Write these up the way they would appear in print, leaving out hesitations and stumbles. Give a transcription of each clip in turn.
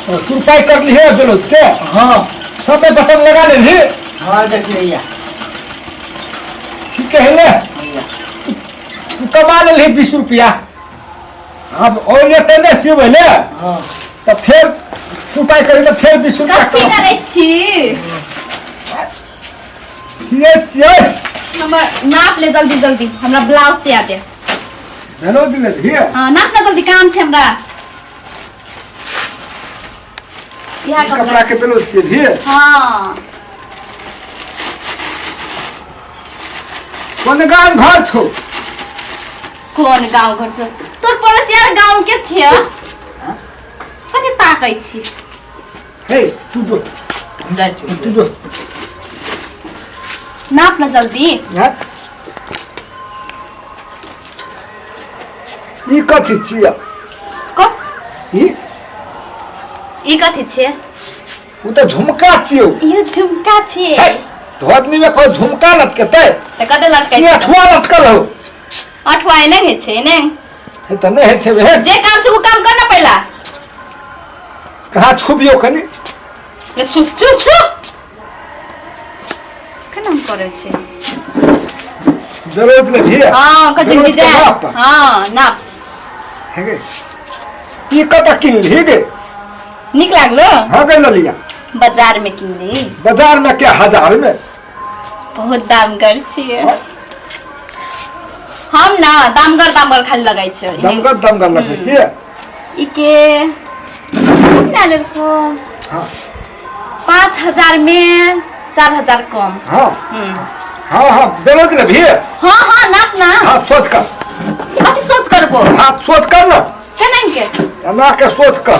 तुरपाई कर ली है बेलोज के। हाँ सब में बटन लगा ले ली। हाँ देख लिया ठीक है ले तू कमा ले ली 20 रुपया। अब और ये तेने से बोले हाँ तो फिर तुरपाई करी तो फिर 20 रुपया कथी करे छी सीए चाहिए हमर नाप ले जल्दी जल्दी हमरा ब्लाउज से आते। बेलोज ले ली। हां नाप ना जल्दी काम छे हमरा। यह कपड़ा के बेलोज से ली। हां कौन गांव घर छो? कोन गांव घर छ? तोर पड़ोसिया गांव के छिया? कथी ताकै छी? हे तू जो जा छु तू जो नाप ना जल्दी। हां ई कथी छिया? को ई कथी छे? उ त झुमका छियो। ये झुमका छे। धोतनी में कोई झुमका लटकते त कते लटकै ये अठवा लटकल हो। अठवा ने हे छे ने। हे त नहीं है छे वे। जे काम छ उ काम करना पहला। कहाँ छुबियो कनी ले चुप चुप चुप केना करे छे? बेरोज ले भी। हां कते डिजाइन। हां नाप है गे ई कत किन ली गे? निक लागलो? हां गे ल लिया बाजार में किन ली। बाजार में क्या 1000 में? बहुत दाम कर छिए। हम ना दामगर खाली लगाई छे। दमगर लगे छे। इके कितना लेको? हां 5000 में 4000 कम। हां हां बेरोज ले भी। हां हां नाप ना। हां सोच कर। कथि सोच करबो? हां सोच कर ना। केना के? हमरा के सोच कर।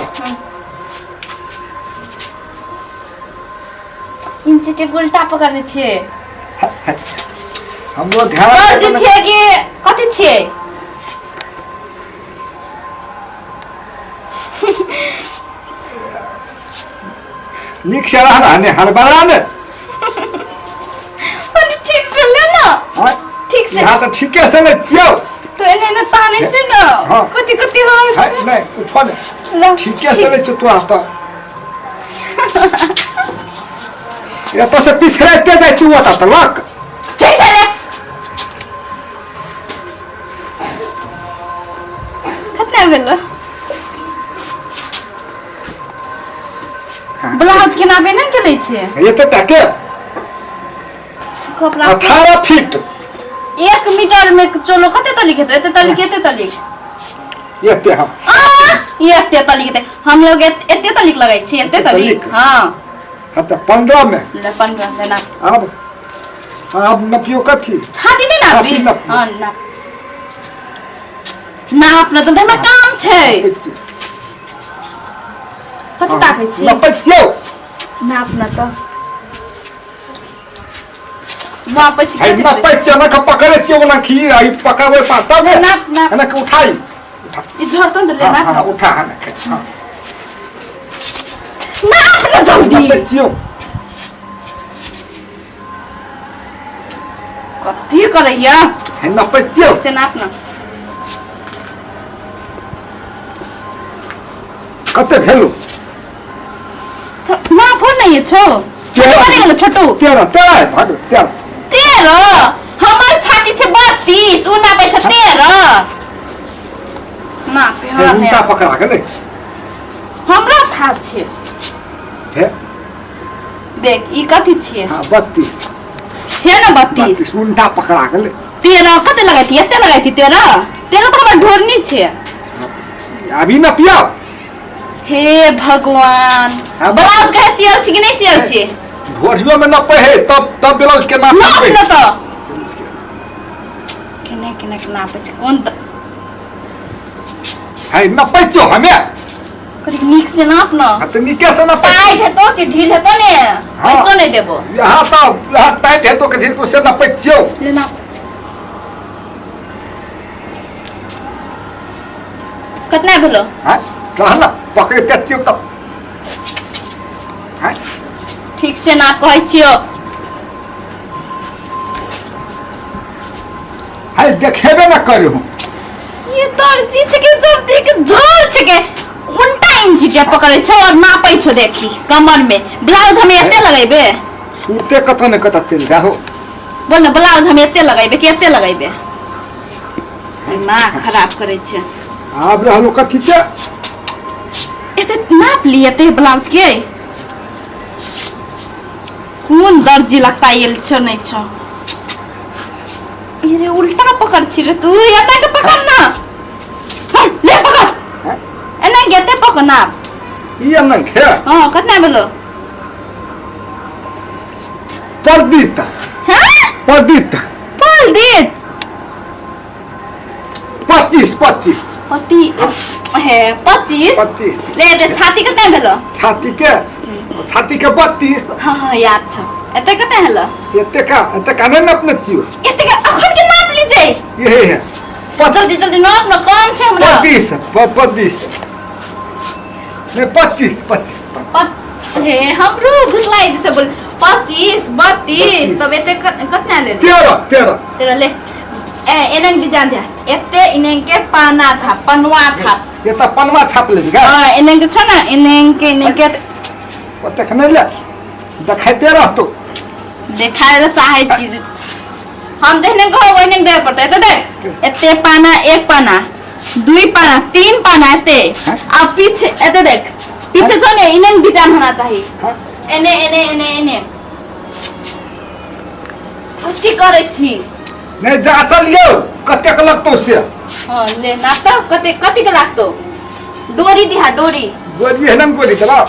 इंची टेप उल्टा पकड़ने छे। हमरो ध्यान और जे छे कि कथि छे? निक से रहना ने हड़बड़ा ने। अरे ठीक से ले ना। हां ठीक से। यहां तो ठीके से ले जियो। तो एने ताने छे ना। हाँ। कथि कथि हो है छे? नहीं तू छोड़ ला। ठीके से ले तू आता। ये तो से पिछड़ते जाय तू आता त लक। ठीक से ले। कितना भेलो? ब्लाउज के नापे ना के लै छे? ये तो टके कपड़ा 18 फीट 1 मीटर में चलो कते तलिक हेतै? एते तलिक एते तलिक। ये ते हां ये एते तलिक हेतै। हम लोग एते तलिक लगाई छी एते तलिक। तलिक? हां हत 15 में। ले 15 से ना। अब नपियो कथी? छाती नहीं छाती नापी? नाप। हां ना। नाप ना जल्दी हमरा काम छै। कते ताकै छी? नपचियो नाप ना तो वापस है नपचियो ना का पकड़े छियो ना खी आई पकावे पाता में नाप नाप ना के उठाई ये झड़कन दे ले हां नाप। उठा है ना हां नाप ना जल्दी। नपचियो कथी करैया? है नपचियो से नाप ना। कते भेलु? नाप हो नहीं छो। तेरह। कथी गेलो छोटू? 13 भाग 13 13 हमर छाती छै 32 उ नापे छै 13 नापे हमरा उल्टा नहीं। पकड़ा गेलै। हमरा था छै है देख ई कथी छियै? हां 32 छै ना 32 उल्टा पकड़ा गेलै। 13 कते लगाइती? एते लगाइती 13 13 तो हमर ढोरनी छै। अभी न पियो। हे भगवान हाँ, ब्लाउज के सियल छी कि नहीं सियल छी? ढोरियो में न पहे तब ब्लाउज के नाप नाप पे न तो केने केने के नाप छै कोन त है न पैचो हमें कथी नीक से नाप न। तो निके से न टाइट है तो कि ढील है तो ने ऐसो नहीं देबो। यहाँ टाइट है तो के ढील से न पैचो ले नाप कितना भेलो? हां कहना पकड़े तेचियो तब हां ठीक से नाप कहै छियो। हाय देखेबे न करू ये तोर चीज के जल्दी के झोर छके उल्टा इंची टेप पकड़े छो और नापै छो देखी कमर में ब्लाउज हम एते लगेबे सूरते कत ने कत चल जा हो बोल ना ब्लाउज हम एते लगेबे के एते लगेबे दिमाग खराब करे छे आब रहलो कथि छे एते नाप लिए ते ब्लाउज के कौन दर्जी लगता ये छो नहीं छो ये रे उल्टा पकड़ छी रे तू ये ना के पकड़ ना ले पकड़ एना गेते पकड़ ना ये न खे हां कितना बोलो परदीता हां परदीता बोल दे 25 पति है 25 ले दे छाती कितना बोलो छाती के 32 हां हां याद छ एते कितना हेलो एते का नहीं अपने चियो एते का अखन के नाप लीजे ये है जल्दी जल्दी नाप ना कम छे हमरा 25 नहीं 25 हे हमरो भुसलाई जैसे बोल 25 32 तब एते कितना ले 13 ले एनंग डिजाइन दे एते इनेंग के पाना छाप पनवा छाप ये त पनवा छाप ले का हां इनेंग के छ ना इनेंग के ओते खने ले देखाइते रहतो देखाए ला चाहे छी हम जहने कहो वहने दे पड़ते तो देख एते पाना एक पाना दुई पाना तीन पाना एते अब पीछे एते देख पीछे छ ने इनेंग डिजाइन होना चाहिए एने कथि करे छी नहीं जा चलियो कते के लगतो से हां ले ना त कति के लागतो डोरी दिहा डोरी गोरी है ना गोरी चला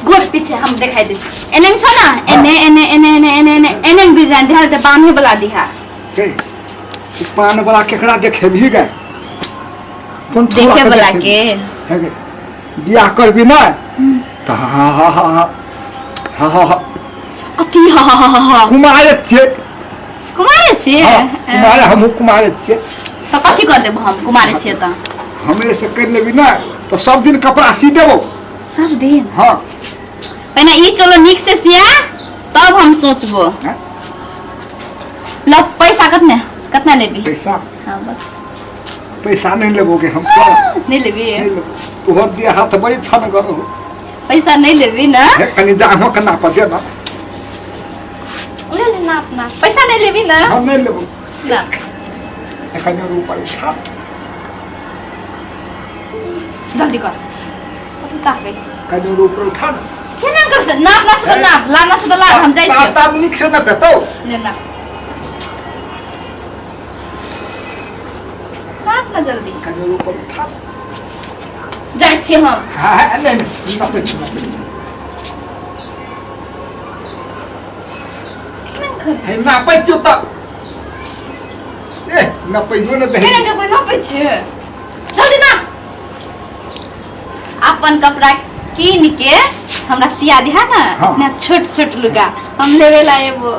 गोर पीछे हम दिखाई दे छी एने छ ना एने डिजाइन दिहा त बांधे वाला दिहा के पान वाला केकरा देखे भी गए कौन देखे वाला के है के बियाह करबी ना त हा कथि हा कुमार छे कुमारे छी कुमार हम कुमार छे तो कथि कर देबो हम कुमारे छी त हमरे से कर लेबी ना तो सब दिन कपड़ा सी देबो सब दिन हां पहले ई चलो निक से सिया तब हम सोचबो लो पैसा कितना लेबी पैसा हां बस पैसा नहीं लेबोगे हम नहीं लेबी नहीं लेबो तोहर दिया हाथ बड़ी छन करो पैसा नहीं लेबी ना कनी जाहो कना पर दे ना ले नाप पैसा नहीं लेबी ना हम नहीं लेबो ना कनी ऊपर उठा जल्दी कर कथि ताकै छी कनी ऊपर उठा केना कर से नाप ना छ नाप लाना छ त ला हम जाई छी ता निक से ना बेतो ले नाप ना जल्दी कनी ऊपर उठा जाई छी हम हां नहीं ना पे है ना पे चुता ए ना पे जो ना दे केना के कोई नापै छी जल्दी ना अपन कपड़ा कीन के हमरा सिया दिहा ना हाँ। ना छोट लुगा हम लेवे ला एबो